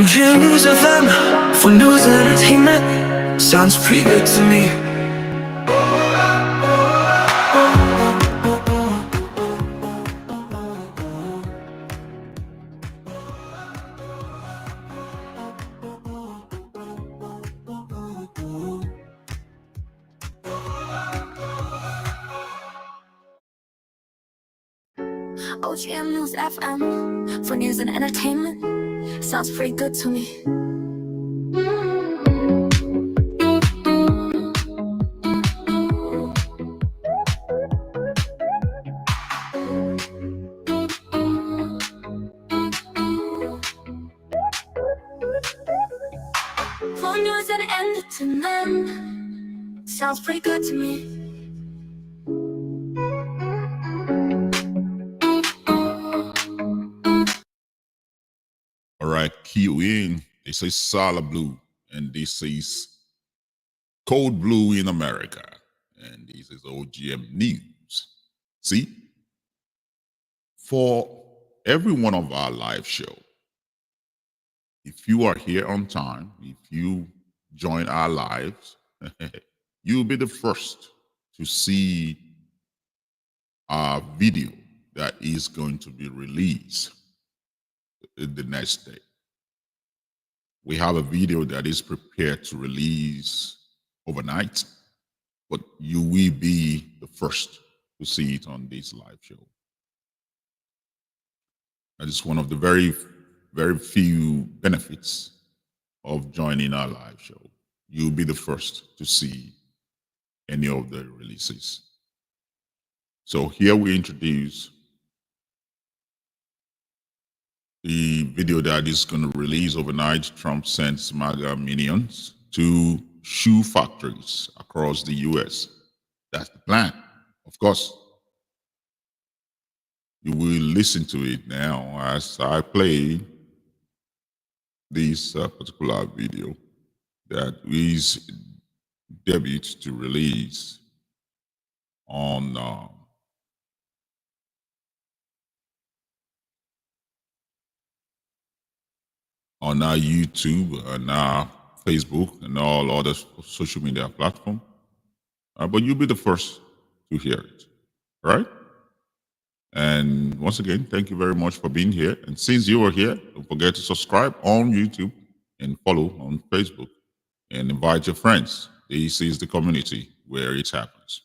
OG News FM for news and entertainment. Sounds pretty good to me. OGM News FM for news and entertainment. Sounds pretty good to me. For news and entertainment. Sounds pretty good to me. All right, key in. This is Solid Blue, and this is Cold Blue in America, and this is OGM News. See, for every one of our live show, if you are here on time, if you join our lives, you'll be the first to see our video that is going to be released the next day. We have a video that is prepared to release overnight, but you will be the first to see it on this live show. That is one of the very, very few benefits of joining our live show. You'll be the first to see any of the releases. So here we introduce the video that is going to release overnight. Trump sends Maga Minions to shoe factories across the US. That's the plan, of course. You will listen to it now as I play this particular video that is debut to release on our YouTube and our Facebook and all other social media platforms. But you'll be the first to hear it, right? And once again, thank you very much for being here. And since you are here, don't forget to subscribe on YouTube and follow on Facebook and invite your friends. This is the community where it happens.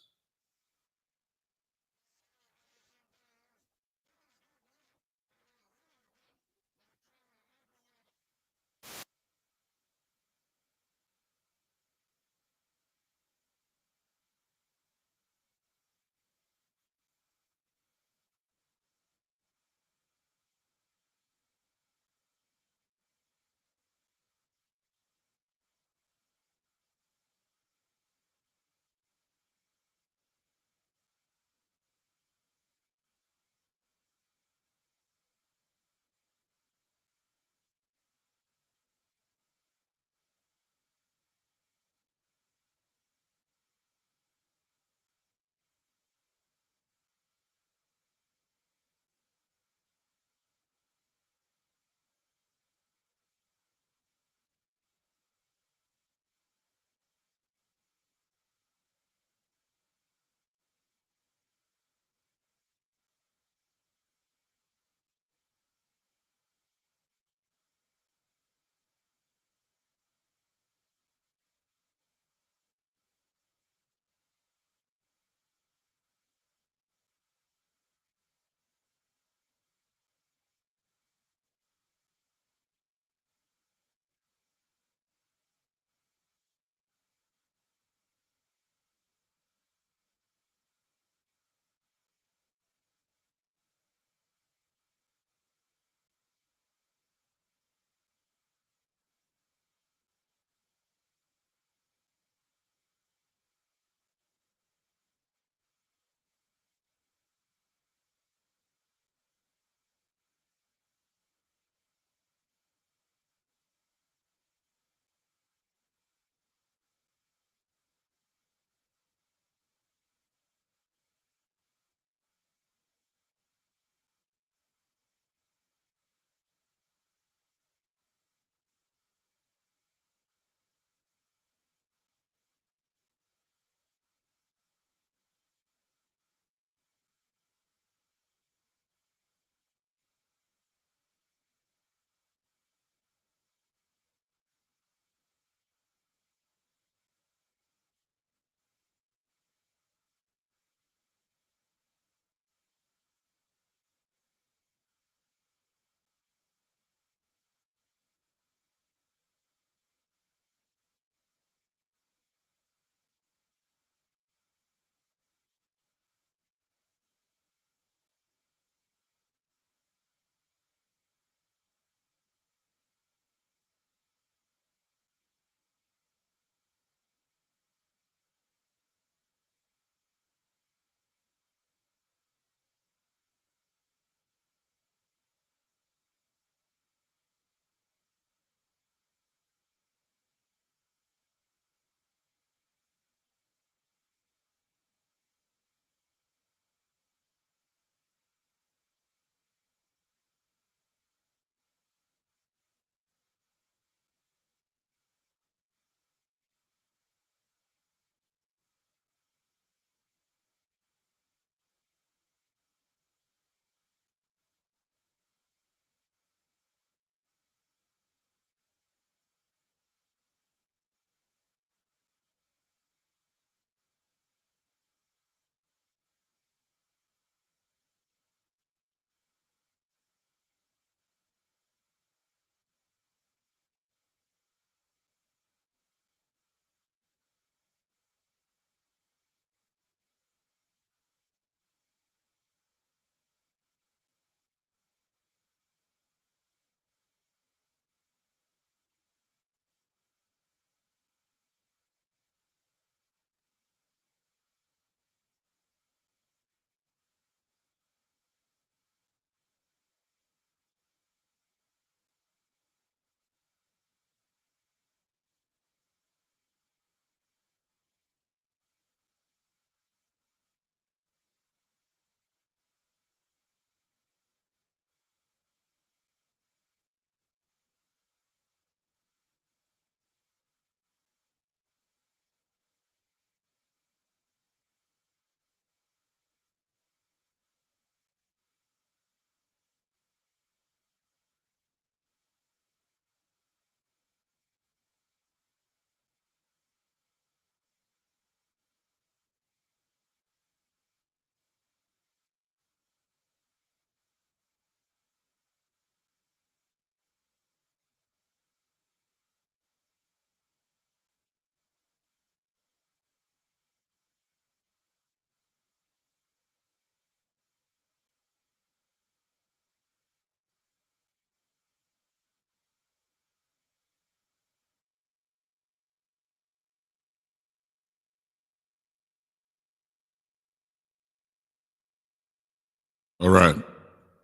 All right.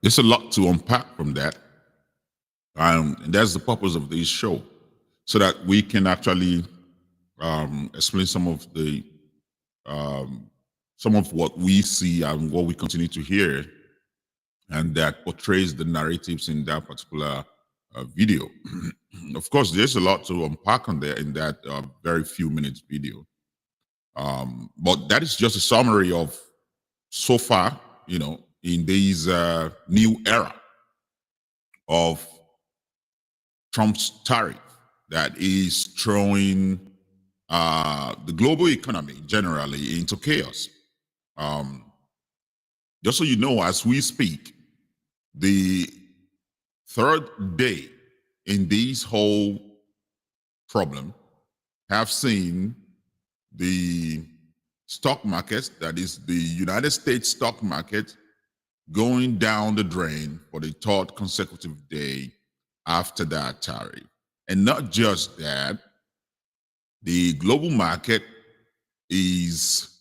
There's a lot to unpack from that. And that's the purpose of this show, so that we can actually explain some of what we see and what we continue to hear, and that portrays the narratives in that particular video. Of course, there's a lot to unpack on there in that very few minutes video. But that is just a summary of so far, in this new era of Trump's tariff that is throwing the global economy generally into chaos. Just so you know, as we speak, the third day in this whole problem have seen the stock market, that is the United States stock market, going down the drain for the third consecutive day after that tariff. And not just that, the global market is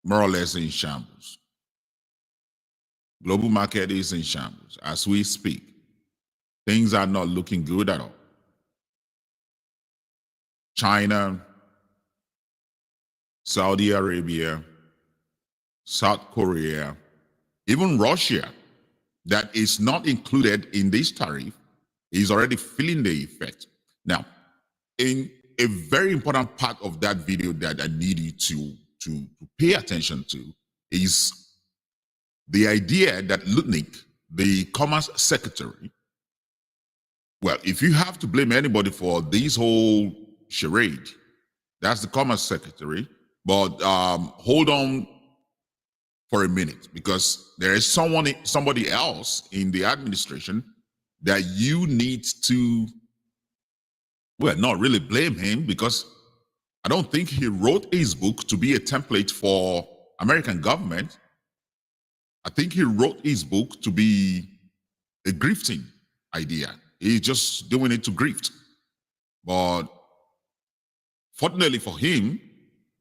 more or less in shambles. Global market is in shambles as we speak. Things are not looking good at all. China, Saudi Arabia, South Korea, even Russia, that is not included in this tariff, is already feeling the effect. Now, in a very important part of that video that I need you to pay attention to is the idea that Lutnick, the Commerce Secretary, well, if you have to blame anybody for this whole charade, that's the Commerce Secretary. But hold on for a minute, because there is somebody else in the administration that you need to, well, not really blame him, because I don't think he wrote his book to be a template for American government. I think he wrote his book to be a grifting idea. He's just doing it to grift. But fortunately for him,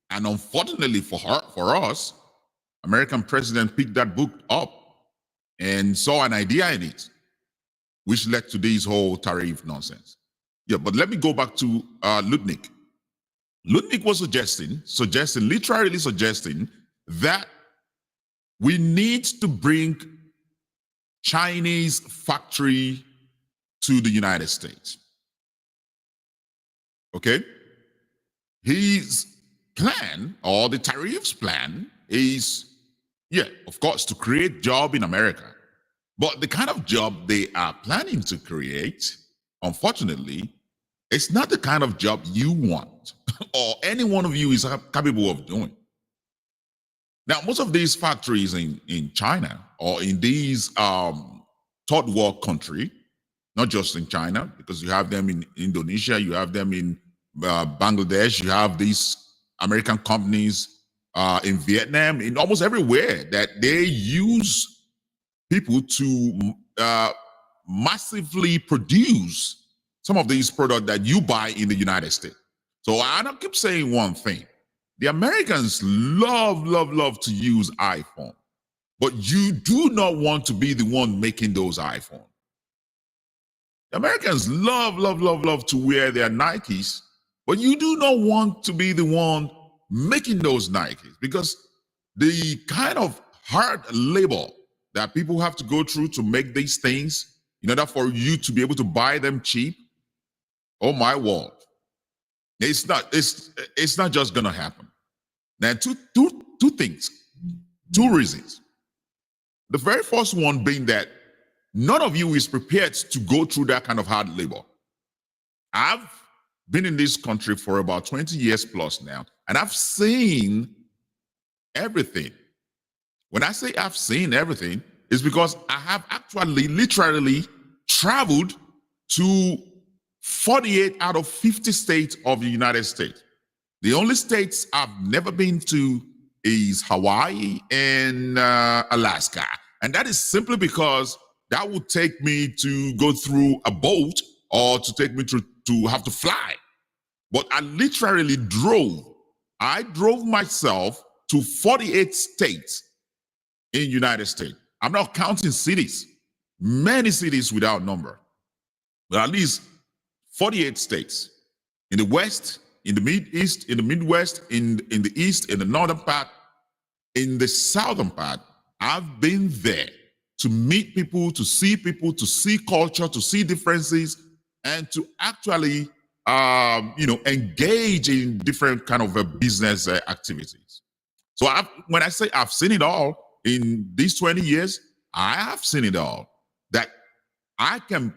and unfortunately for us, American president picked that book up and saw an idea in it, which led to this whole tariff nonsense. Yeah, but let me go back to Lutnick. Lutnick was literally suggesting that we need to bring Chinese factory to the United States. Okay? His plan, or the tariffs plan, is, yeah, of course, to create job in America. But the kind of job they are planning to create, unfortunately, it's not the kind of job you want or any one of you is capable of doing. Now, most of these factories in China or in these third world country, not just in China, because you have them in Indonesia, you have them in Bangladesh, you have these American companies in Vietnam, in almost everywhere, that they use people to massively produce some of these products that you buy in the United States. So I don't keep saying one thing. The Americans love to use iPhone, but you do not want to be the one making those iPhones. The Americans love to wear their Nikes, but you do not want to be the one making those Nikes, because the kind of hard labor that people have to go through to make these things in order for you to be able to buy them cheap, oh my word, it's not just gonna happen. Now, two things, two reasons. The very first one being that none of you is prepared to go through that kind of hard labor. I've been in this country for about 20 years plus now, and I've seen everything. When I say I've seen everything, it's because I have actually literally traveled to 48 out of 50 states of the United States. The only states I've never been to is Hawaii and Alaska. And that is simply because that would take me to go through a boat or to take me to have to fly. But I literally drove. I drove myself to 48 states in United States. I'm not counting cities, many cities without number, but at least 48 states in the West, in the Mid-East, in the Midwest, in the East, in the northern part, in the southern part. I've been there to meet people, to see culture, to see differences, and to actually, engage in different kind of business activities. So when I say I've seen it all in these 20 years, I have seen it all. That I can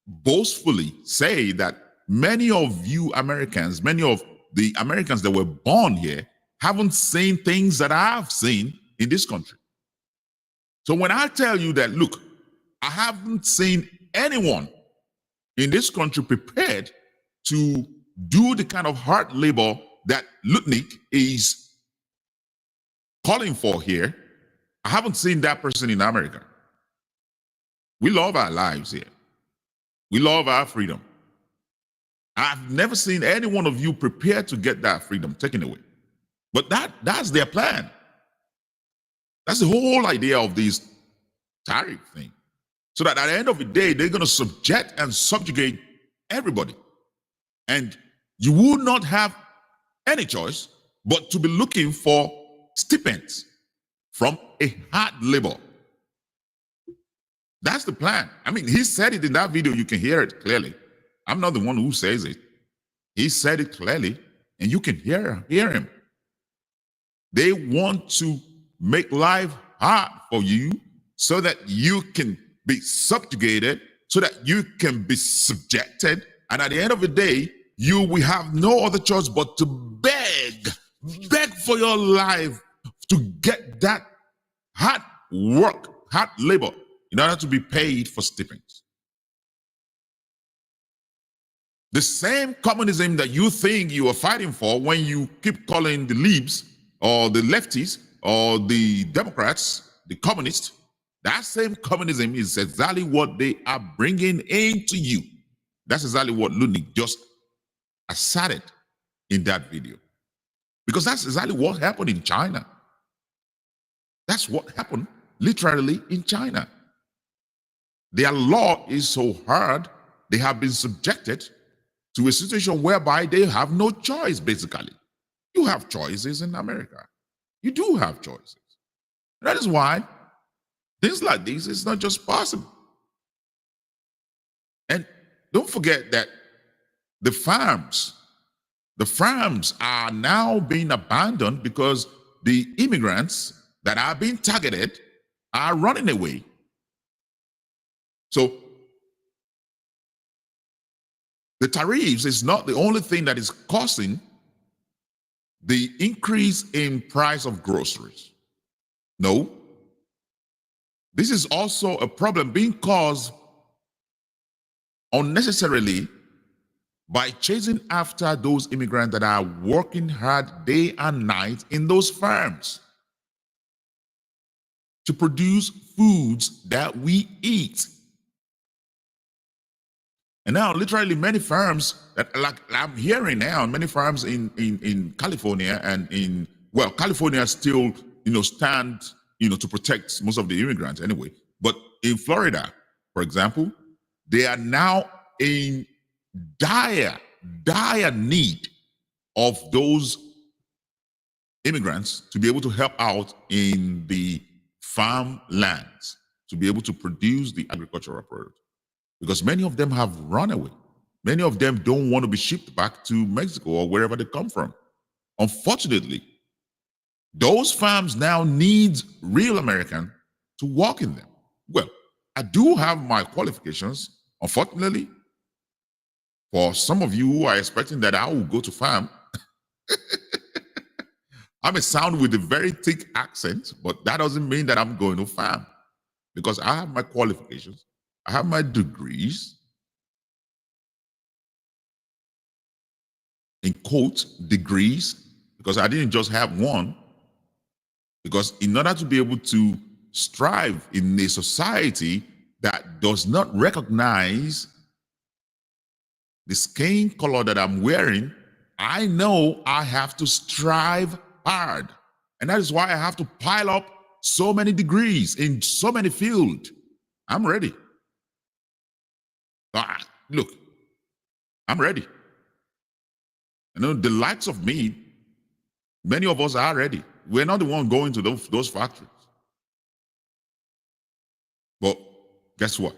boastfully say that many of you Americans, many of the Americans that were born here, haven't seen things that I've seen in this country. So when I tell you that, look, I haven't seen anyone in this country prepared to do the kind of hard labor that Lutnick is calling for here, I haven't seen that person in America. We love our lives here. We love our freedom. I've never seen any one of you prepared to get that freedom taken away. But that's their plan. That's the whole idea of this tariff thing. So that at the end of the day, they're going to subject and subjugate everybody. And you will not have any choice but to be looking for stipends from a hard labor. That's the plan. I mean, he said it in that video. You can hear it clearly. I'm not the one who says it. He said it clearly, and you can hear him. They want to make life hard for you so that you can be subjugated, so that you can be subjected. And at the end of the day, you will have no other choice but to beg for your life to get that hard work, hard labor, in order to be paid for stipends. The same communism that you think you are fighting for when you keep calling the libs or the lefties or the Democrats, the communists, that same communism is exactly what they are bringing into you. That's exactly what Lutnick just asserted in that video. Because that's exactly what happened in China. That's what happened literally in China. Their law is so hard, they have been subjected to a situation whereby they have no choice, basically. You have choices in America. You do have choices. That is why things like this is not just possible. And don't forget that the farms are now being abandoned because the immigrants that are being targeted are running away. So the tariffs is not the only thing that is causing the increase in price of groceries. No. This is also a problem being caused unnecessarily by chasing after those immigrants that are working hard day and night in those farms to produce foods that we eat. And now, literally, many farms that, like I'm hearing now, many farms in California and California still, stand, to protect most of the immigrants anyway. But in Florida, for example, they are now in dire need of those immigrants to be able to help out in the farmlands, to be able to produce the agricultural product. Because many of them have run away. Many of them don't want to be shipped back to Mexico or wherever they come from. Unfortunately, those farms now need real Americans to work in them. Well, I do have my qualifications. Unfortunately, for some of you who are expecting that I will go to farm, I may sound with a very thick accent, but that doesn't mean that I'm going to farm, because I have my qualifications. I have my degrees, in quotes, degrees, because I didn't just have one. Because in order to be able to strive in a society that does not recognize the skin color that I'm wearing, I know I have to strive hard. And that is why I have to pile up so many degrees in so many fields. I'm ready. Look, I'm ready. You know, the likes of me, many of us are ready. We're not the one going to those factories. But guess what?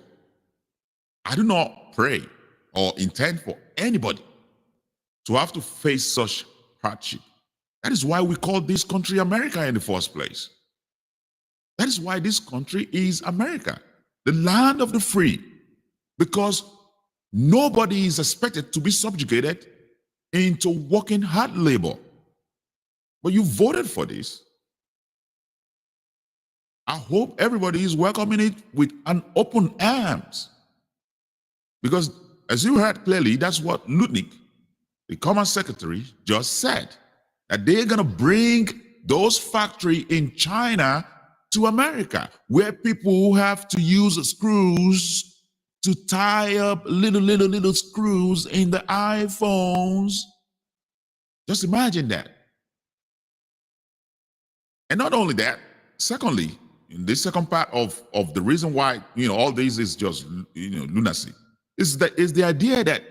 I do not pray or intend for anybody to have to face such hardship. That is why we call this country America in the first place. That is why this country is America, the land of the free, because nobody is expected to be subjugated into working hard labor. But you voted for this. I hope everybody is welcoming it with an open arms. Because as you heard clearly, that's what Lutnick, the Commerce Secretary, just said, that they're going to bring those factories in China to America, where people have to use screws to tie up little screws in the iPhones. Just imagine that. And not only that, secondly, in this second part of the reason why, all this is just, lunacy, is the idea that,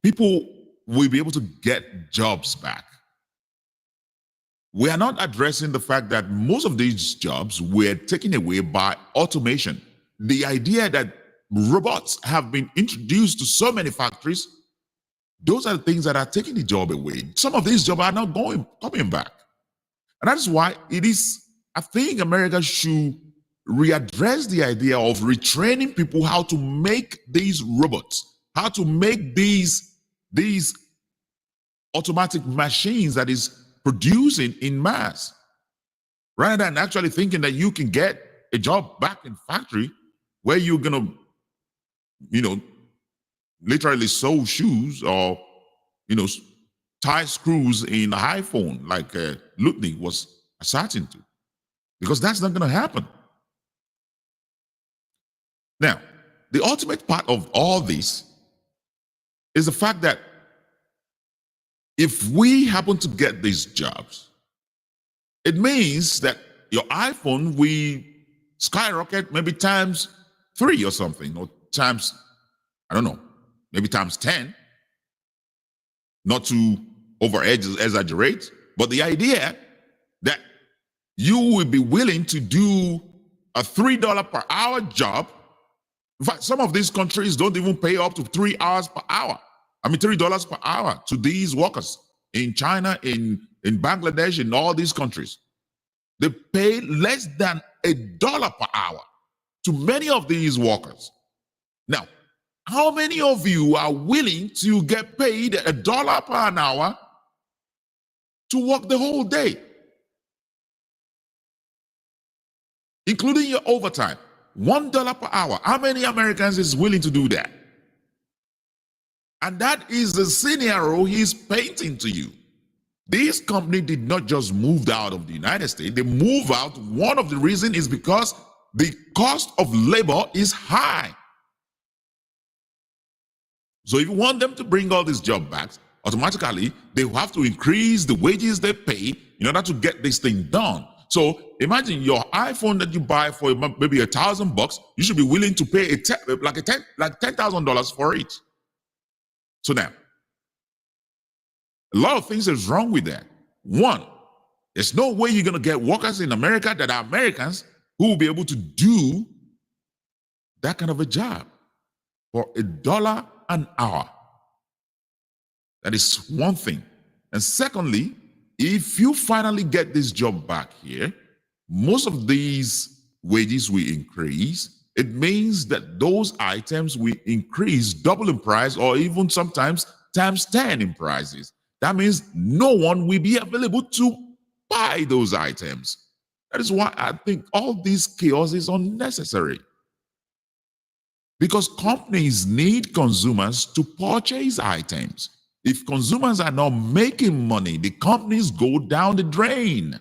people will be able to get jobs back. We are not addressing the fact that most of these jobs were taken away by automation. The idea that robots have been introduced to so many factories, those are the things that are taking the job away. Some of these jobs are not coming back. And that is why I think America should readdress the idea of retraining people how to make these robots, how to make these automatic machines that is producing in mass, rather than actually thinking that you can get a job back in factory where you're gonna, literally sew shoes or, tie screws in an iPhone like Lutnick was asserting to, because that's not gonna happen. Now, the ultimate part of all this is the fact that if we happen to get these jobs, it means that your iPhone will skyrocket maybe times 3 or something, or times, I don't know, maybe times 10. Not to exaggerate, but the idea that you will be willing to do a $3 per hour job. In fact, some of these countries don't even pay up to 3 hours per hour. $3 per hour to these workers in China, in Bangladesh, in all these countries. They pay less than $1 per hour to many of these workers. Now, how many of you are willing to get paid $1 per an hour to work the whole day, including your overtime? $1 per hour. How many Americans is willing to do that? And that is the scenario he's painting to you. This company did not just move out of the United States. They moved out. One of the reasons is because the cost of labor is high. So if you want them to bring all these jobs back, automatically they have to increase the wages they pay in order to get this thing done. So imagine your iPhone that you buy for maybe $1,000, you should be willing to pay like $10,000 for it. So now, a lot of things is wrong with that. One, there's no way you're going to get workers in America that are Americans who will be able to do that kind of a job for $1 an hour. That is one thing. And secondly, if you finally get this job back here, most of these wages will increase. It means that those items will increase double in price, or even sometimes times 10 in prices. That means no one will be available to buy those items. That is why I think all this chaos is unnecessary. Because companies need consumers to purchase items. If consumers are not making money, the companies go down the drain.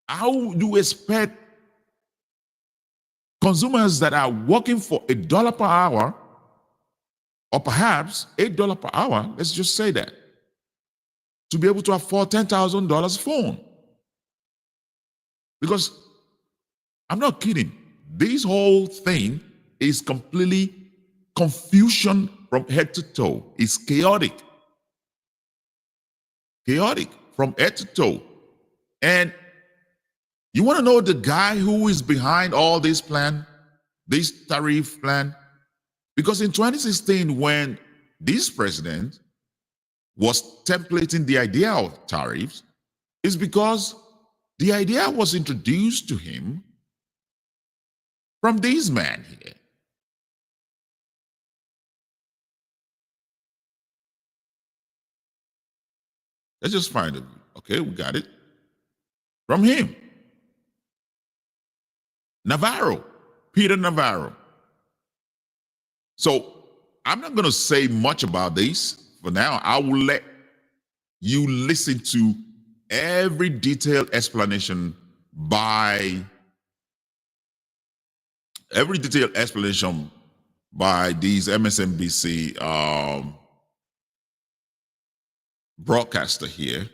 How do you expect consumers that are working for $1 per hour, or perhaps $8 per hour, let's just say that, to be able to afford $10,000 phone. Because I'm not kidding. This whole thing is completely confusion from head to toe. It's chaotic. Chaotic from head to toe. And you want to know the guy who is behind all this plan, this tariff plan? Because in 2016, when this president was templating the idea of tariffs, is because the idea was introduced to him from this man here. Let's just find it. Okay, we got it. From him. Navarro, Peter Navarro. So I'm not going to say much about this for now. I will let you listen to every detailed explanation by these MSNBC broadcaster here.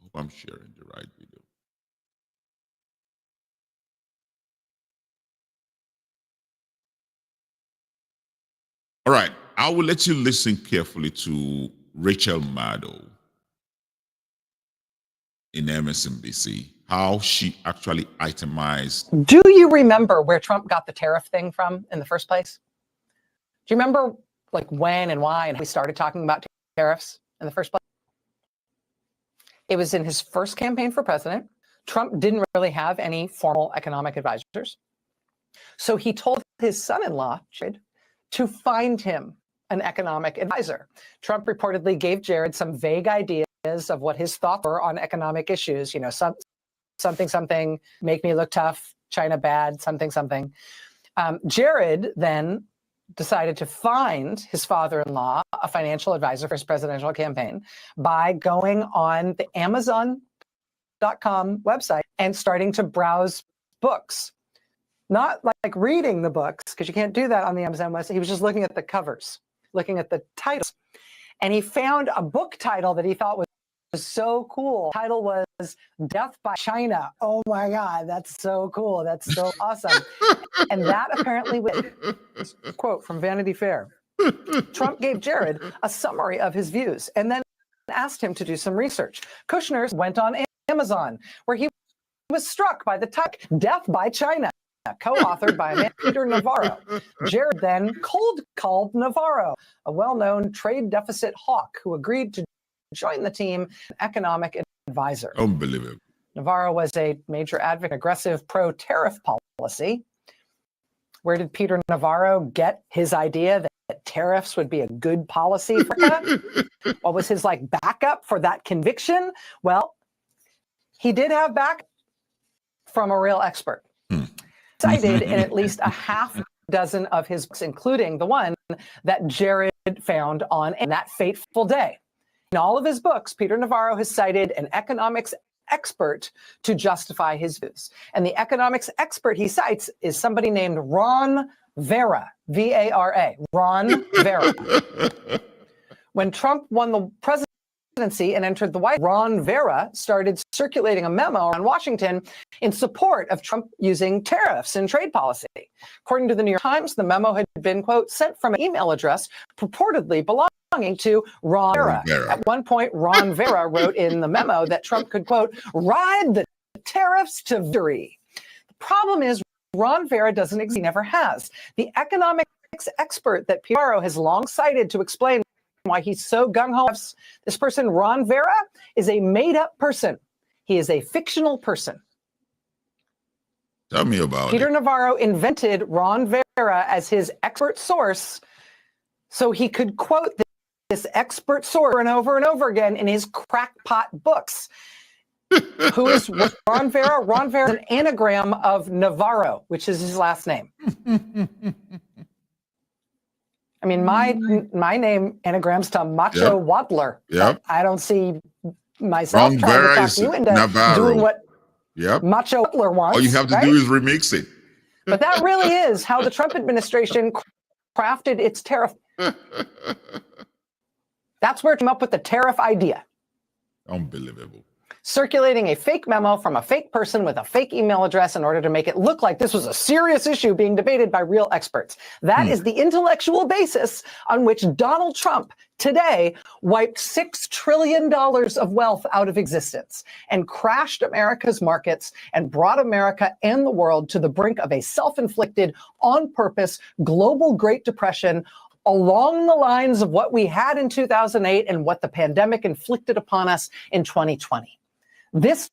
Hope I'm sharing the right video. All right, I will let you listen carefully to Rachel Maddow in MSNBC, how she actually itemized. Do you remember where Trump got the tariff thing from in the first place? Do you remember like when and why and how we started talking about tariffs in the first place? It was in his first campaign for president. Trump didn't really have any formal economic advisors. So he told his son-in-law, Jared, to find him an economic advisor. Trump reportedly gave Jared some vague ideas of what his thoughts were on economic issues, something, make me look tough, China bad, something. Jared then decided to find his father-in-law a financial advisor for his presidential campaign by going on the Amazon.com website and starting to browse books. Not like reading the books, because you can't do that on the Amazon website. He was just looking at the covers, looking at the titles. And he found a book title that he thought was so cool. The title was Death by China. Oh my God, that's so cool. That's so awesome. And that apparently was a quote from Vanity Fair. Trump gave Jared a summary of his views and then asked him to do some research. Kushner went on Amazon, where he was struck by the title Death by China, co-authored by a man, Peter Navarro. Jared then cold called Navarro, a well-known trade deficit hawk who agreed to join the team, an economic advisor. Unbelievable. Navarro was a major advocate of aggressive pro-tariff policy. Where did Peter Navarro get his idea that tariffs would be a good policy for him? What was his backup for that conviction? Well, he did have back from a real expert. Cited in at least a half dozen of his books, including the one that Jared found on that fateful day. In all of his books, Peter Navarro has cited an economics expert to justify his views. And the economics expert he cites is somebody named Ron Vera, V-A-R-A, Ron Vera. When Trump won the presidency and entered the White House, Ron Vera started circulating a memo around Washington in support of Trump using tariffs in trade policy. According to the New York Times, the memo had been, quote, sent from an email address purportedly belonging to Ron Vera. At one point, Ron Vera wrote in the memo that Trump could, quote, ride the tariffs to victory. The problem is Ron Vera doesn't exist. He never has. The economics expert that Peter Navarro has long cited to explain why he's so gung-ho. This person, Ron Vera, is a made-up person. He is a fictional person. Tell me about Peter it. Navarro invented Ron Vera as his expert source so he could quote this expert source over and over again in his crackpot books. Who is Ron Vera? Ron Vera is an anagram of Navarro, which is his last name. I mean, my name anagrams to Macho Waddler. Yep. I don't see myself Ron trying Vera to talk is you into Navarro. doing what Yep. Macho Waddler wants. All you have to do is remix it. But that really is how the Trump administration crafted its tariff. That's where it came up with the tariff idea. Unbelievable. Circulating a fake memo from a fake person with a fake email address in order to make it look like this was a serious issue being debated by real experts. That is the intellectual basis on which Donald Trump today wiped $6 trillion of wealth out of existence and crashed America's markets and brought America and the world to the brink of a self-inflicted, on-purpose, global Great Depression along the lines of what we had in 2008 and what the pandemic inflicted upon us in 2020. This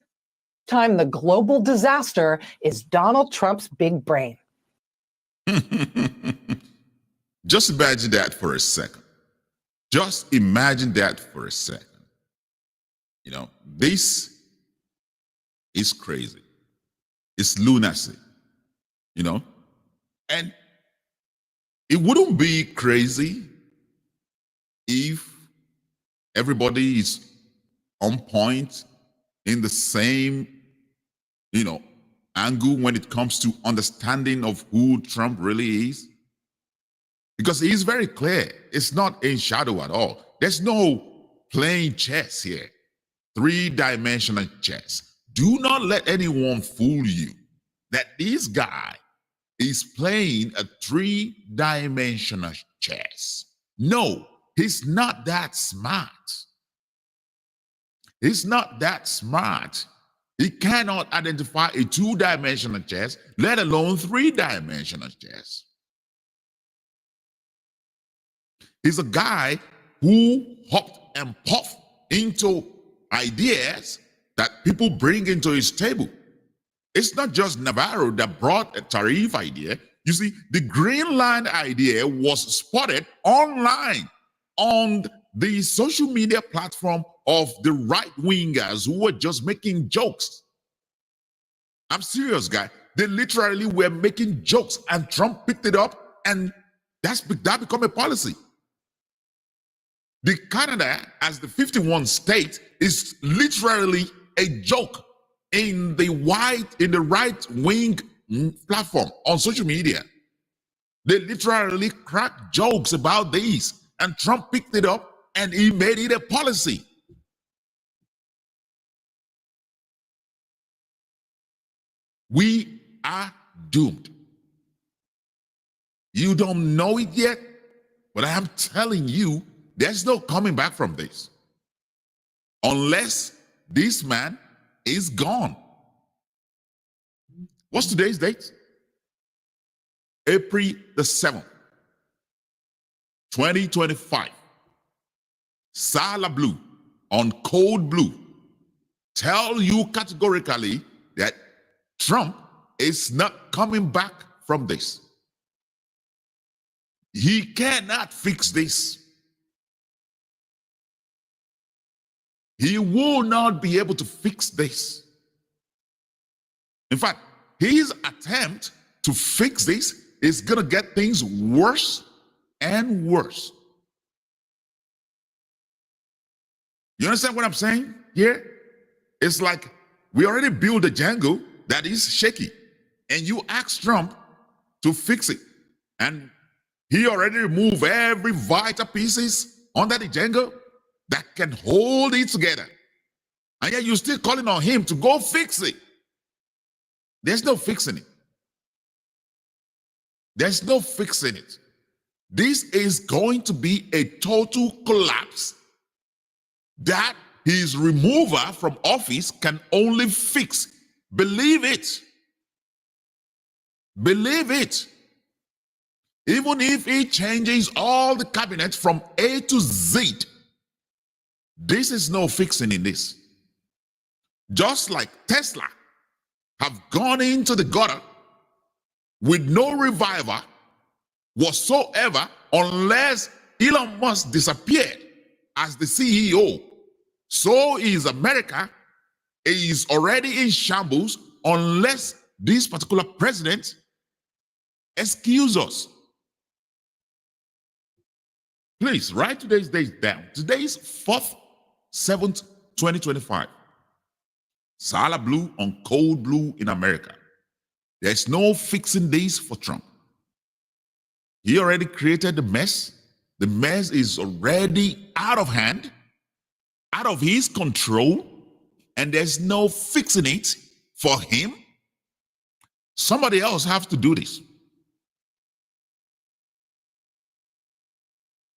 time, the global disaster is Donald Trump's big brain. Just imagine that for a second. Just imagine that for a second. You know, this is crazy. It's lunacy, you know? And it wouldn't be crazy if everybody is on point in the same, you know, angle when it comes to understanding of who Trump really is. Because he's very clear. It's not in shadow at all. There's no playing chess here. Three-dimensional chess. Do not let anyone fool you that this guy is playing a three-dimensional chess. No, he's not that smart. He's not that smart. He cannot identify a two-dimensional chess, let alone three-dimensional chess. He's a guy who hopped and puffed into ideas that people bring into his table. It's not just Navarro that brought a tariff idea. You see, the Greenland idea was spotted online on the social media platform of the right-wingers who were just making jokes. I'm serious, guy. They literally were making jokes, and Trump picked it up, and that become a policy. The Canada, as the 51st state, is literally a joke in the right-wing platform on social media. They literally crack jokes about these, and Trump picked it up and he made it a policy. We are doomed. You don't know it yet, but I am telling you, there's no coming back from this. Unless this man is gone. What's today's date? April the 7th, 2025. Sala Blue on Code Blue tell you categorically that Trump is not coming back from this. He cannot fix this. He will not be able to fix this. In fact, his attempt to fix this is going to get things worse and worse. You understand what I'm saying here? It's like we already built a Django that is shaky, and you ask Trump to fix it, and he already removed every vital pieces under the Django that can hold it together. And yet you're still calling on him to go fix it. There's no fixing it. There's no fixing it. This is going to be a total collapse that his removal from office can only fix. Believe it. Believe it. Even if he changes all the cabinet from A to Z, this is no fixing in this. Just like Tesla have gone into the gutter with no reviver whatsoever unless Elon Musk disappeared as the CEO. So is America is already in shambles unless this particular president excuse us. Please write today's date down. Today's 4th, 7th, 2025. Sala Blue on Code Blue in America. There's no fixing this for Trump. He already created the mess. The mess is already out of hand, out of his control, and there's no fixing it for him. Somebody else has to do this.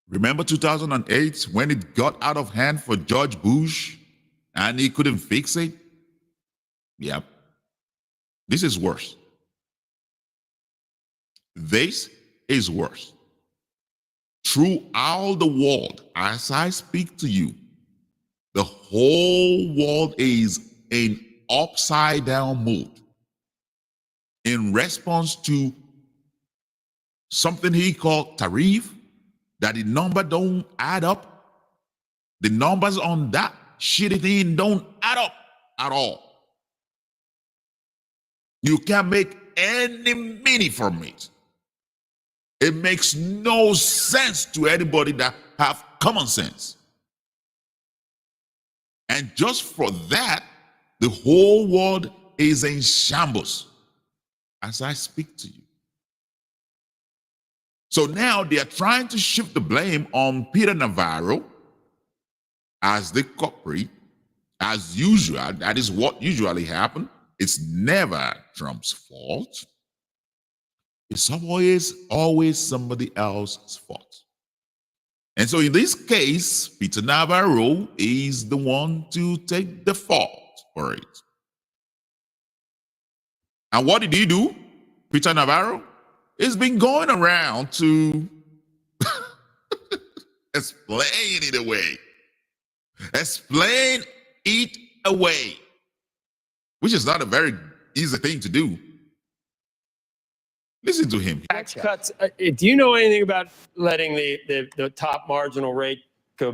Remember 2008 when it got out of hand for George Bush and he couldn't fix it? Yep. This is worse. This is worse. Throughout the world, as I speak to you, the whole world is in upside down mode in response to something he called tariff, that the number don't add up. The numbers on that shitty thing don't add up at all. You can't make any money from it. It makes no sense to anybody that have common sense. And just for that, the whole world is in shambles as I speak to you. So now they are trying to shift the blame on Peter Navarro as the culprit, as usual. That is what usually happens. It's never Trump's fault. It's always somebody else's fault. And so in this case, Peter Navarro is the one to take the fault for it. And what did he do? Peter Navarro has been going around to explain it away. Explain it away, which is not a very easy thing to do. Listen to him. Tax cuts. Do you know anything about letting the top marginal rate go?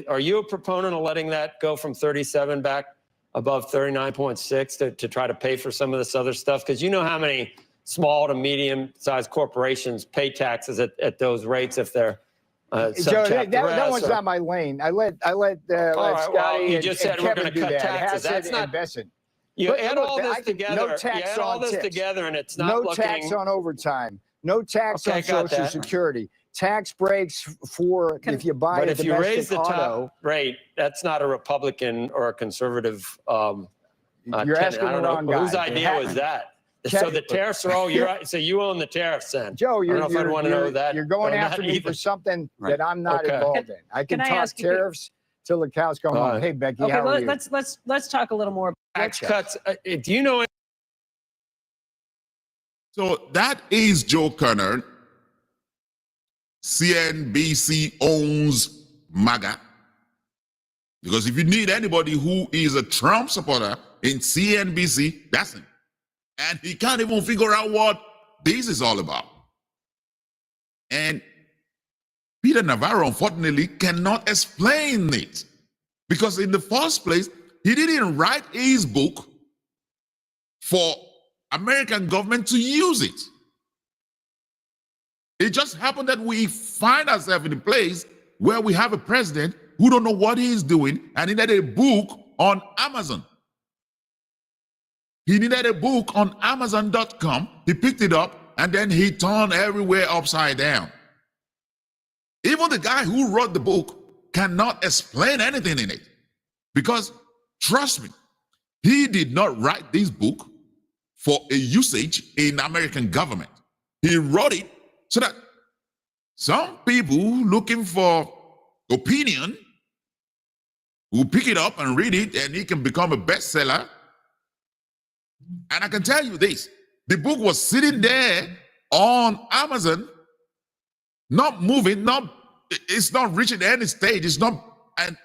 Are you a proponent of letting that go from 37 back above 39.6 to try to pay for some of this other stuff? Because you know how many small to medium-sized corporations pay taxes at those rates if they're Joe, that one's not my lane. I let Scotty well, you and, just said and we're Kevin going to do cut that. taxes. That's not. You But add look, all this together. No tax you add all on this tips. together, and it's not no looking. tax on overtime. No tax Okay, on Social that. Security. Tax breaks for if you buy But a if you raise the domestic auto. top rate, that's not a Republican or a conservative. You're asking the wrong guy. Whose idea was that? So the tariffs are all you're right. So you own the tariffs then. Joe, I don't know if I'd want to know that. You're going or after not me either. for something Right. that I'm not Okay. involved in. I can I talk ask you- tariffs till the cows come home. Hey, Becky, Okay, how are you? let's talk a little more. Tax cuts. Do you know? So that is Joe Kerner. CNBC owns MAGA. Because if you need anybody who is a Trump supporter in CNBC, that's him. And he can't even figure out what this is all about. And Peter Navarro, unfortunately, cannot explain it. Because in the first place, he didn't write his book for American government to use it. It just happened that we find ourselves in a place where we have a president who don't know what he is doing, and he needed a book on Amazon. He needed a book on Amazon.com. He picked it up, and then he turned everywhere upside down. Even the guy who wrote the book cannot explain anything in it. Because, trust me, he did not write this book for a usage in American government. He wrote it so that some people looking for opinion will pick it up and read it, and it can become a bestseller. And I can tell you this, the book was sitting there on Amazon, not moving, it's not reaching any stage. It's not, and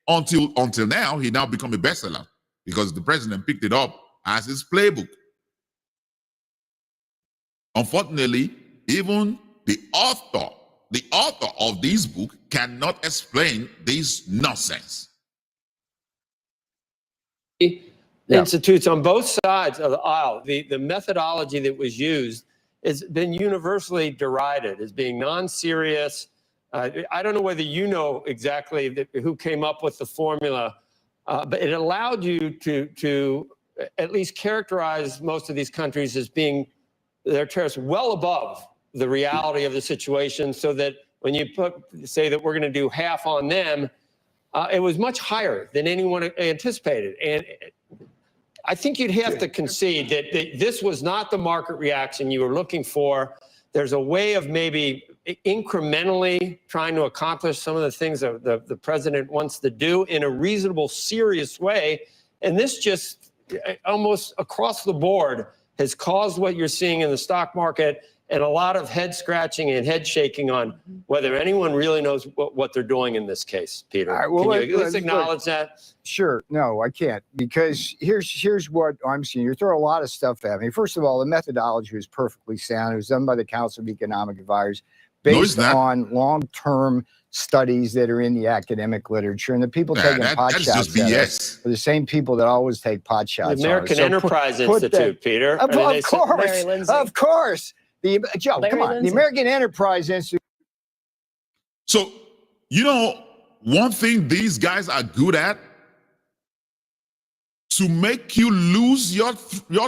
until now, he now become a bestseller because the president picked it up as his playbook. Unfortunately, even the author of this book cannot explain this nonsense. Institutes on both sides of the aisle, the methodology that was used has been universally derided as being non-serious. I don't know whether you know exactly who came up with the formula, but it allowed you to at least characterize most of these countries as being their tariffs well above the reality of the situation, so that when you say that we're going to do half on them, it was much higher than anyone anticipated. And I think you'd have to concede that this was not the market reaction you were looking for. There's a way of maybe incrementally trying to accomplish some of the things that the president wants to do in a reasonable, serious way. And this just almost across the board has caused what you're seeing in the stock market, and a lot of head scratching and head shaking on whether anyone really knows what they're doing in this case, Peter. All right, well, Can you at least acknowledge that? Sure. No, I can't, because here's what I'm seeing. You're throwing a lot of stuff at me. First of all, the methodology was perfectly sound. It was done by the Council of Economic Advisors based on long-term studies that are in the academic literature, and the people taking pot shots at us are the same people that always take pot shots. The American Enterprise Institute, Peter. Of course. Joe, come on. The American Enterprise Institute. So, you know, one thing these guys are good at, to make you lose your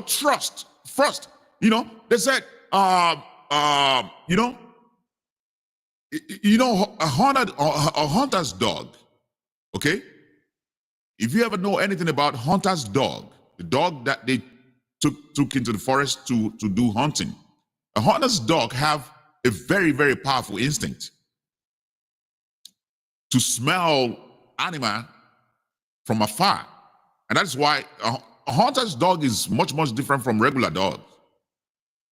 trust. First, you know, they said, a hunter's dog. Okay, if you ever know anything about hunter's dog, the dog that they took into the forest to do hunting, a hunter's dog have a very, very powerful instinct to smell animal from afar. And that's why a hunter's dog is much, much different from regular dogs.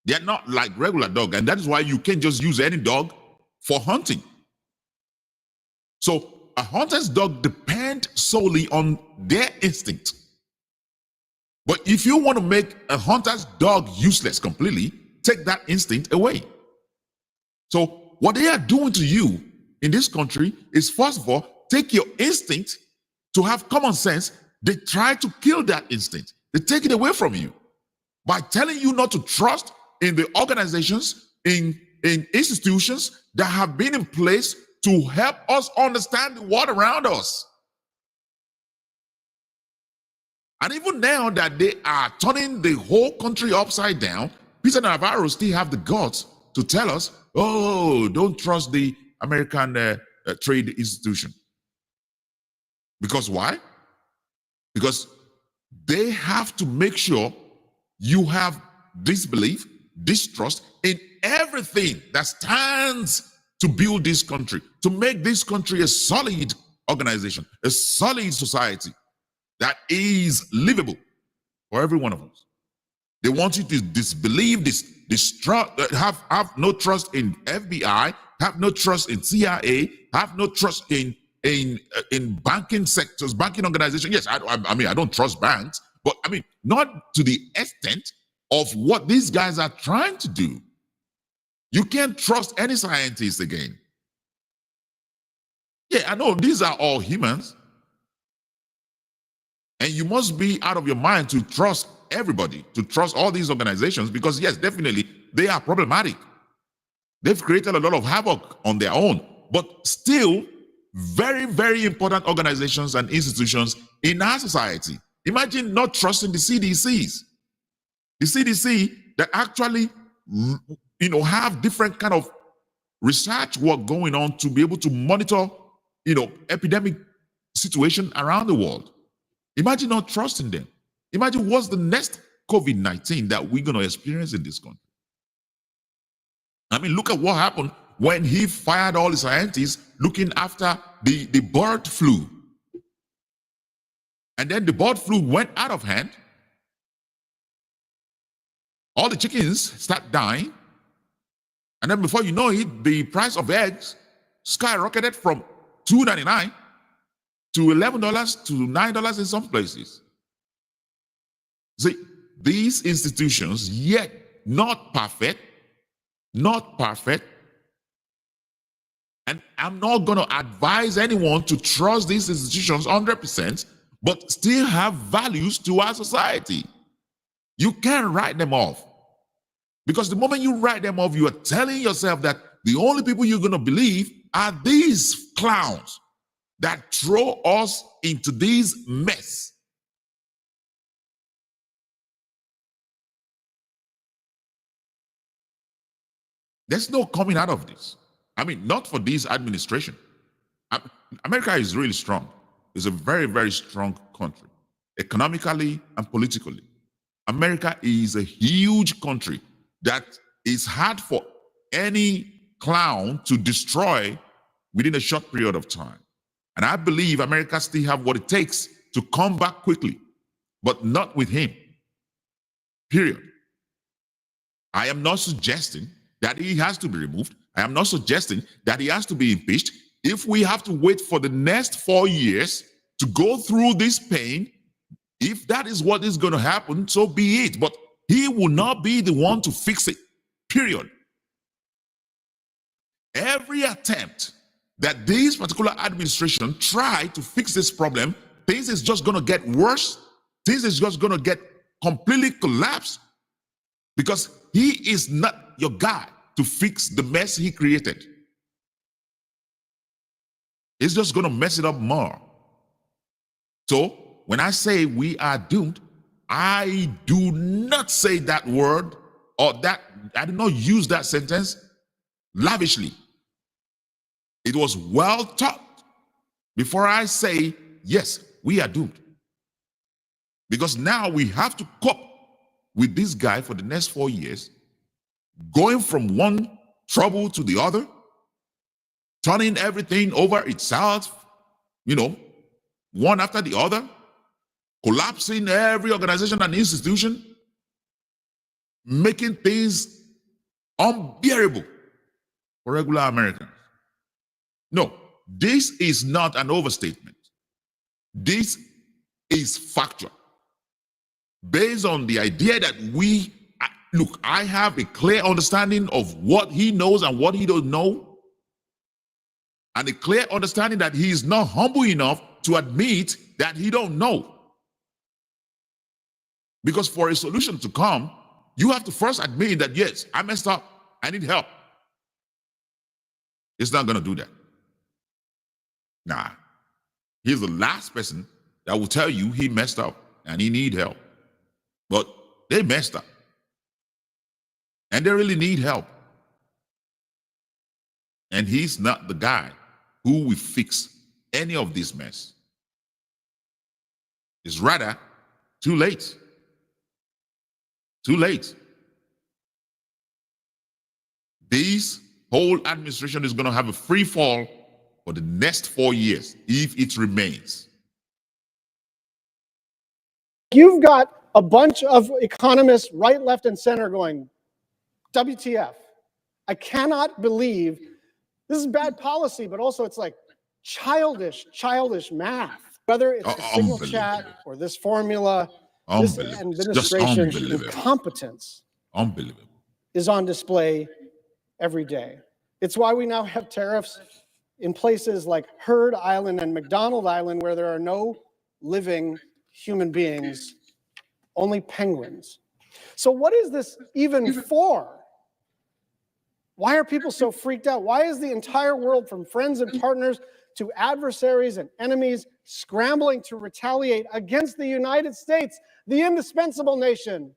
They're not like regular dog. And that is why you can't just use any dog for hunting. So a hunter's dog depends solely on their instinct. But if you want to make a hunter's dog useless completely, take that instinct away. So what they are doing to you in this country is, first of all, take your instinct to have common sense. They try to kill that instinct. They take it away from you by telling you not to trust in the organizations, in institutions that have been in place to help us understand the world around us. And even now that they are turning the whole country upside down, Peter Navarro still have the guts to tell us, oh, don't trust the American trade institution. Because why? Because they have to make sure you have disbelief, distrust in everything that stands to build this country, to make this country a solid organization, a solid society that is livable for every one of us. They want you to disbelieve, distrust, have no trust in FBI, have no trust in CIA, have no trust in banking sectors, banking organizations. Yes, I mean, I don't trust banks, but I mean, not to the extent of what these guys are trying to do. You can't trust any scientist again. Yeah, I know these are all humans. And you must be out of your mind to trust everybody, to trust all these organizations, because yes, definitely, they are problematic. They've created a lot of havoc on their own, but still very, very important organizations and institutions in our society. Imagine not trusting the CDCs. The CDC that actually, have different kind of research work going on to be able to monitor, epidemic situation around the world. Imagine not trusting them. Imagine what's the next COVID-19 that we're going to experience in this country. I mean, look at what happened when he fired all the scientists looking after the bird flu. And then the bird flu went out of hand. All the chickens start dying. And then before you know it, the price of eggs skyrocketed from $2.99 to $11 to $9 in some places. See, these institutions, yet not perfect, and I'm not going to advise anyone to trust these institutions 100%, but still have values to our society. You can't write them off. Because the moment you write them off, you are telling yourself that the only people you're going to believe are these clowns that throw us into this mess. There's no coming out of this. I mean, not for this administration. America is really strong. It's a very, very strong country, economically and politically. America is a huge country that is hard for any clown to destroy within a short period of time. And I believe America still have what it takes to come back quickly, but not with him. Period. I am not suggesting that he has to be removed. I am not suggesting that he has to be impeached. If we have to wait for the next 4 years to go through this pain, if that is what is going to happen, so be it. But he will not be the one to fix it. Period. Every attempt that this particular administration try to fix this problem, things is just going to get worse. Things is just going to get completely collapsed because he is not your guy to fix the mess he created. It's just going to mess it up more. So when I say we are doomed, I do not say that word or that, I do not use that sentence lavishly. It was well thought before I say, yes, we are doomed. Because now we have to cope with this guy for the next 4 years, going from one trouble to the other, turning everything over itself, one after the other, collapsing every organization and institution, making things unbearable for regular Americans. No, this is not an overstatement. This is factual. Based on the idea that I have a clear understanding of what he knows and what he don't know, and a clear understanding that he is not humble enough to admit that he don't know. Because for a solution to come, you have to first admit that, yes, I messed up, I need help. It's not going to do that. Nah, he's the last person that will tell you he messed up and he need help. But they messed up. And they really need help. And he's not the guy who will fix any of this mess. It's rather too late. Too late. This whole administration is going to have a free fall for the next 4 years if it remains. You've got a bunch of economists, right, left, and center going, WTF. I cannot believe this is bad policy, but also it's like childish math. Whether it's the signal chat or this formula, this administration's incompetence is on display every day. It's why we now have tariffs in places like Heard Island and McDonald Island, where there are no living human beings, only penguins. So what is this even for? Why are people so freaked out? Why is the entire world, from friends and partners to adversaries and enemies, scrambling to retaliate against the United States, the indispensable nation?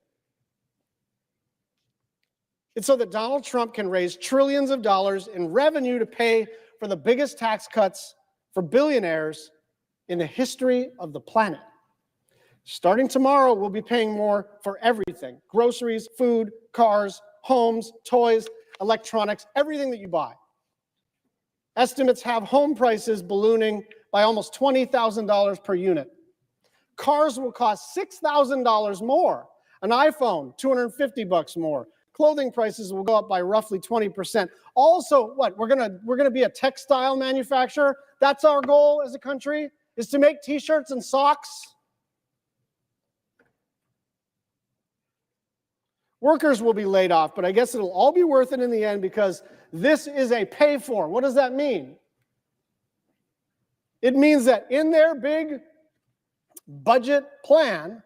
It's so that Donald Trump can raise trillions of dollars in revenue to pay for the biggest tax cuts for billionaires in the history of the planet. Starting tomorrow, we'll be paying more for everything: groceries, food, cars, homes, toys, electronics, everything that you buy. Estimates have home prices ballooning by almost $20,000 per unit. Cars will cost $6,000 more. An iPhone, $250 more. Clothing prices will go up by roughly 20%. Also, what? We're gonna be a textile manufacturer. That's our goal as a country, is to make t-shirts and socks. Workers will be laid off, but I guess it'll all be worth it in the end, because this is a pay for. What does that mean? It means that in their big budget plan,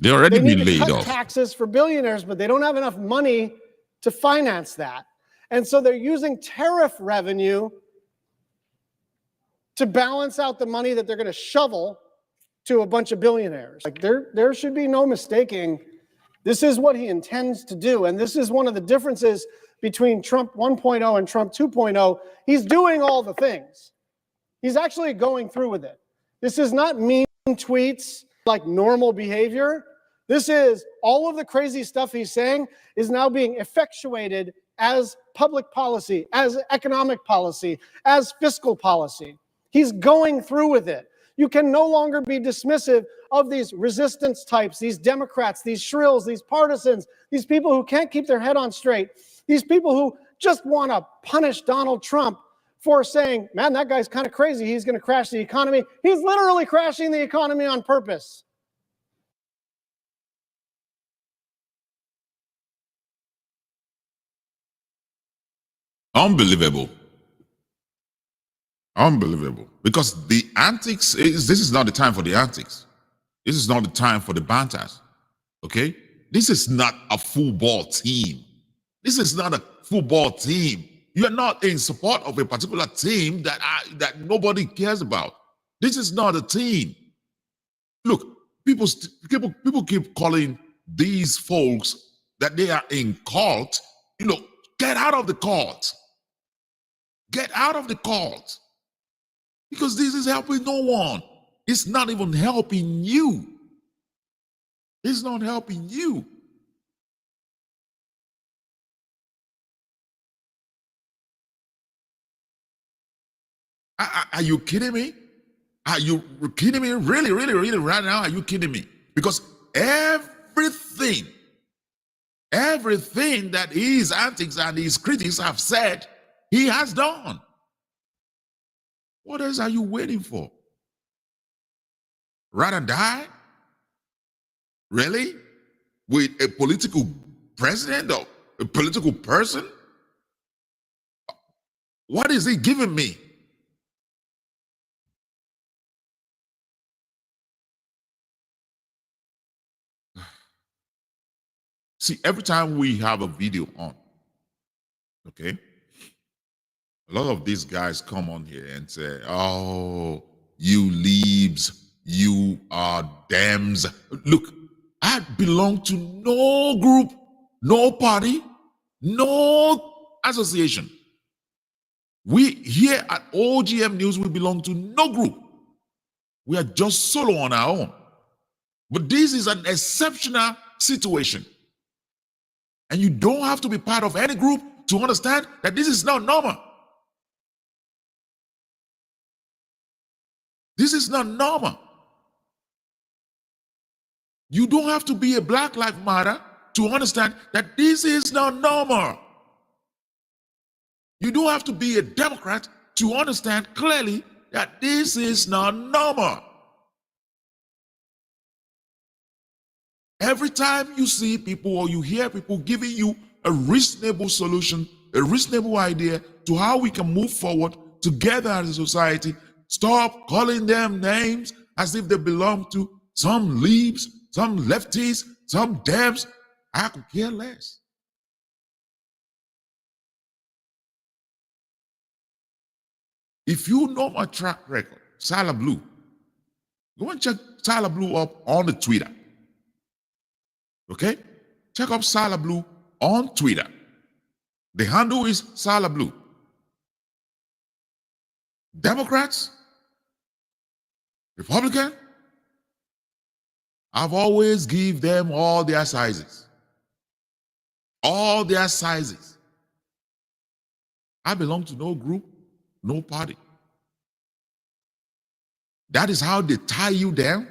They already need been to laid cut off. taxes for billionaires, but they don't have enough money to finance that. And so they're using tariff revenue to balance out the money that they're going to shovel to a bunch of billionaires. Like there should be no mistaking, this is what he intends to do. And this is one of the differences between Trump 1.0 and Trump 2.0, he's doing all the things. He's actually going through with it. This is not mean tweets like normal behavior. This is all of the crazy stuff he's saying is now being effectuated as public policy, as economic policy, as fiscal policy. He's going through with it. You can no longer be dismissive of these resistance types, these Democrats, these shrills, these partisans, these people who can't keep their head on straight, these people who just want to punish Donald Trump for saying, man, that guy's kind of crazy. He's going to crash the economy. He's literally crashing the economy on purpose. Unbelievable. Unbelievable. Because the antics, this is not the time for the antics. This is not the time for the banters. Okay? This is not a football team. This is not a football team. You are not in support of a particular team that nobody cares about. This is not a team. Look, people keep calling these folks that they are in cult. You know, get out of the cult. Get out of the cult. Because this is helping no one. It's not even helping you. It's not helping you. Are you kidding me? Are you kidding me? Really, really, really right now? Are you kidding me? Because everything that his antics and his critics have said, he has done. What else are you waiting for? Rather die? Really? With a political president or a political person? What is he giving me? See, every time we have a video on, okay, a lot of these guys come on here and say, oh, you leaves, you are Dems. Look, I belong to no group, no party, no association. We here at OGM News, we belong to no group. We are just solo on our own. But this is an exceptional situation. And you don't have to be part of any group to understand that this is not normal. This is not normal. You don't have to be a Black Lives Matter to understand that this is not normal. You don't have to be a Democrat to understand clearly that this is not normal. Every time you see people or you hear people giving you a reasonable solution, a reasonable idea to how we can move forward together as a society, stop calling them names as if they belong to some leaves, some lefties, some Dems. I could care less. If you know my track record, Salah Blue, go and check Salah Blue up on the Twitter. Okay? Check up Salah Blue on Twitter. The handle is Salah Blue. Democrats, Republican, I've always give them all their sizes. All their sizes. I belong to no group, no party. That is how they tie you down.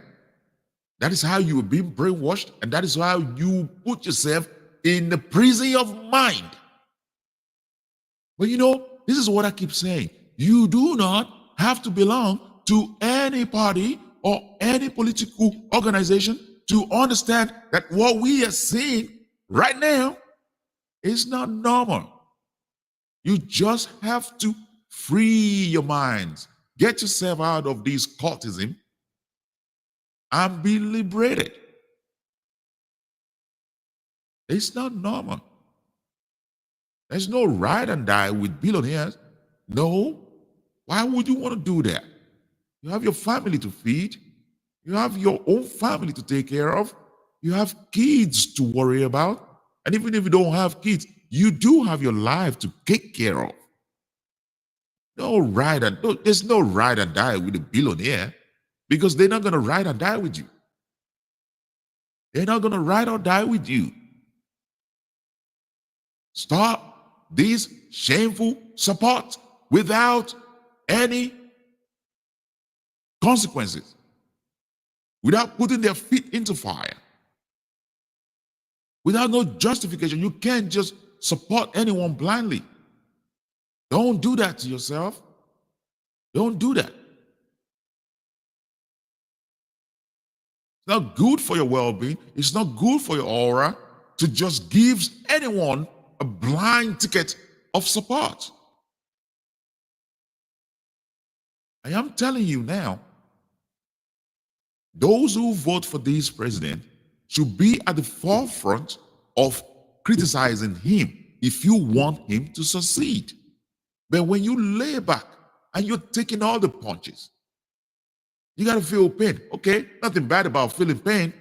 That is how you are being brainwashed, and that is how you put yourself in the prison of mind. But you know, this is what I keep saying. You do not have to belong to any party or any political organization to understand that what we are seeing right now is not normal. You just have to free your minds, get yourself out of this cultism, and be liberated. It's not normal. There's no ride and die with billionaires. No. Why would you want to do that? You have your family to feed. You have your own family to take care of. You have kids to worry about. And even if you don't have kids, You do have your life to take care of. There's no ride or die with a billionaire, because they're not going to ride or die with you. They're not going to ride or die with you. Stop these shameful support without any consequences, without putting their feet into fire, without no justification. You can't just support anyone blindly. Don't do that to yourself. Don't do that. It's not good for your well-being. It's not good for your aura to just give anyone a blind ticket of support. I am telling you now, those who vote for this president should be at the forefront of criticizing him if you want him to succeed. But when you lay back and you're taking all the punches, you got to feel pain. Okay, nothing bad about feeling pain.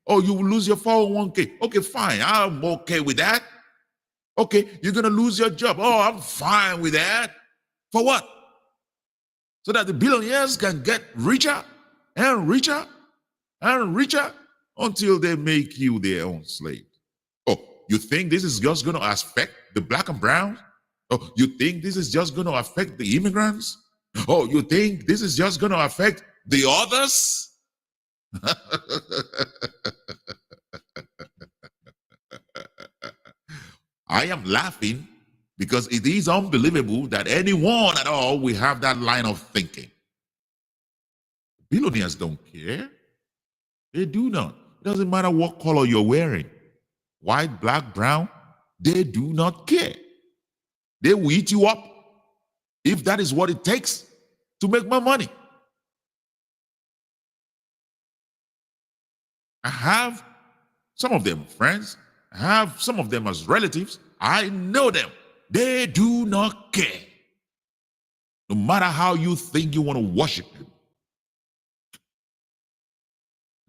Oh, you will lose your 401k. Okay, fine. I'm okay with that. Okay, you're going to lose your job. Oh, I'm fine with that. For what? So that the billionaires can get richer and richer and richer until they make you their own slave. Oh, you think this is just going to affect the black and brown? Oh, you think this is just going to affect the immigrants? Oh, you think this is just going to affect the others? I am laughing because it is unbelievable that anyone at all will have that line of thinking. Billionaires don't care. They do not. It doesn't matter what color you're wearing. White, black, brown, they do not care. They will eat you up if that is what it takes to make more money. I have some of them friends. I have some of them as relatives. I know them. They do not care. No matter how you think you want to worship them.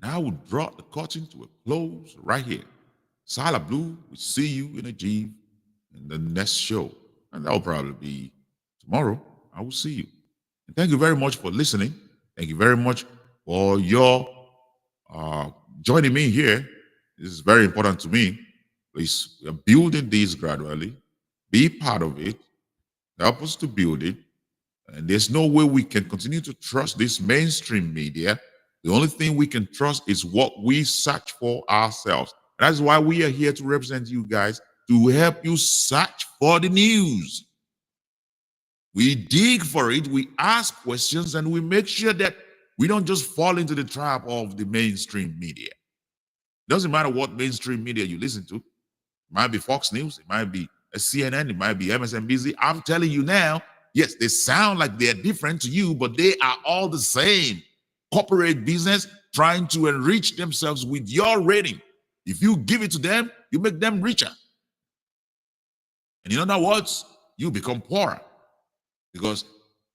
Now I will draw the curtain to a close right here. Sala Blue will see you in a G in the next show. And that'll probably be tomorrow. I will see you. And thank you very much for listening. Thank you very much for your joining me here. This is very important to me. Please, we are building this gradually. Be part of it. Help us to build it. And there's no way we can continue to trust this mainstream media. The only thing we can trust is what we search for ourselves. And that's why we are here to represent you guys, to help you search for the news. We dig for it, we ask questions, and we make sure that we don't just fall into the trap of the mainstream media. Doesn't matter what mainstream media you listen to. It might be Fox News, it might be a CNN, it might be MSNBC. I'm telling you now, yes, they sound like they're different to you, but they are all the same. Corporate business trying to enrich themselves with your rating. If you give it to them, you make them richer. And in other words, you become poorer. Because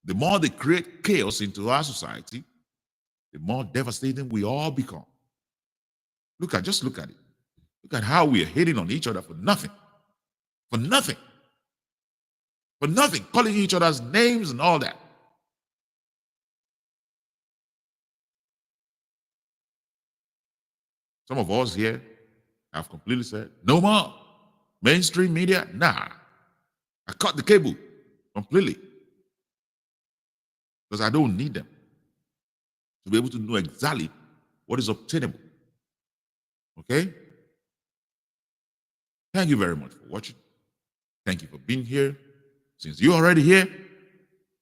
the more they create chaos into our society, the more devastating we all become. Just look at it. Look at how we are hating on each other for nothing. For nothing. For nothing. Calling each other's names and all that. Some of us here have completely said, no more. Mainstream media, nah. I cut the cable completely. Because I don't need them to be able to know exactly what is obtainable. Okay? Thank you very much for watching. Thank you for being here. Since you're already here,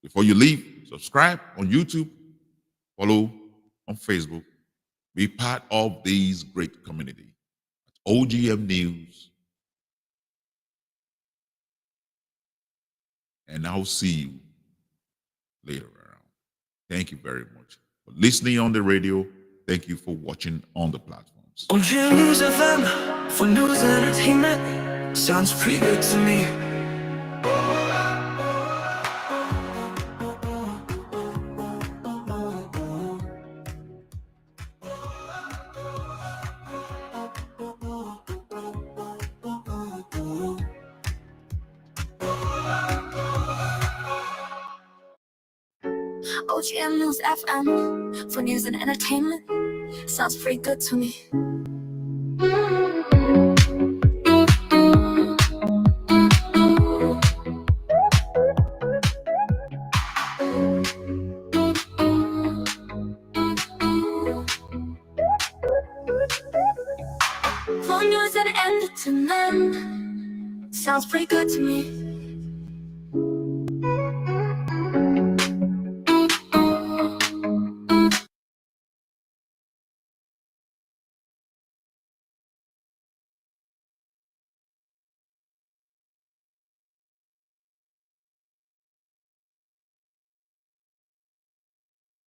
before you leave, subscribe on YouTube, follow on Facebook, be part of this great community. OGM News. And I'll see you later around. Thank you very much for listening on the radio. Thank you for watching on the platforms. OGM News FM for news and entertainment. Sounds pretty good to me. OGM News FM for news and entertainment. Sounds pretty good to me. For news and entertainment. Sounds pretty good to me.